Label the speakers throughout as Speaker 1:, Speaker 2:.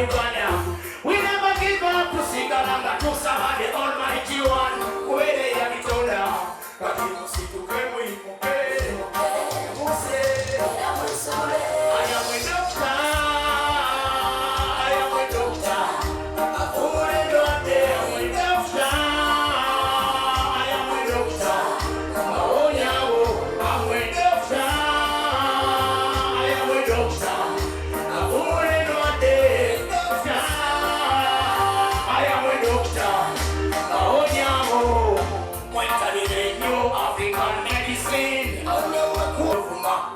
Speaker 1: Uganda. We never give up to sing along to SAHA, the Almighty One. Where they are it all now. But you must see to come with me. I am a doctor. I am a doctor. Oh, I don't dare. I'm a doctor. I am a doctor. Oh, yeah, I'm a doctor. I am a doctor. Oh, I don't dare. I am a doctor. Oh, yeah, went to the new African medicine.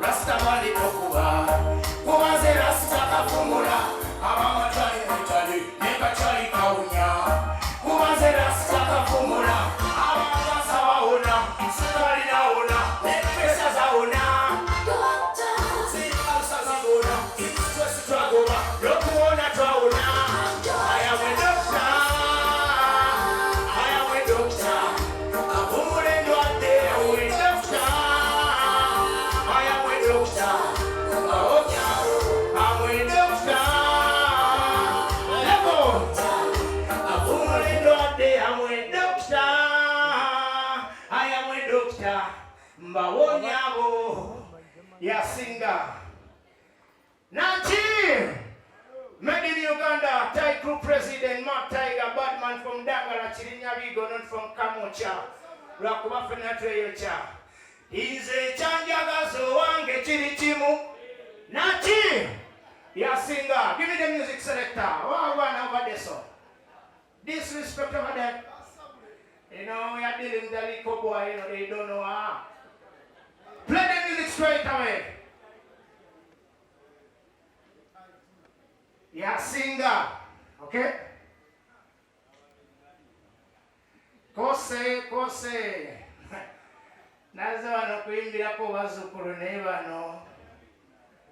Speaker 1: Rasta mali tokuba. Kumaze rasta kafumula. Abama chali mitali. Neka chali kaunya. Kumaze rasta kafumula. Abama sawaona. Sukari naona. Pesa zaona. Alsa zaona. Stress tragoba. Lokuona traona. I am a doctor. I am a doctor. Abumule nwate. I am a doctor. I am a doctor. Oh, yeah. I'm a doctor. Level. Abumule nwate. I'm a doctor. I am a doctor. Mbawonyabo. Yasinga. Nachi. Made in Uganda. Thai Crew President Mark Tiger Batman from Dangala Chirinyabigo, not from Kamocha. Rakuba Fenatrayocha. He's a Chanjagazo Wange Chirichimu. Nachi. Yasinga. Give me the music selector. One over there, so. Disrespect over there. You know, we are dealing with the little boy, you know, they don't know how. Play the music straight away. Yasinga. Okay? Kose. Nazo wano kuimbira ko bazukuru ne bano.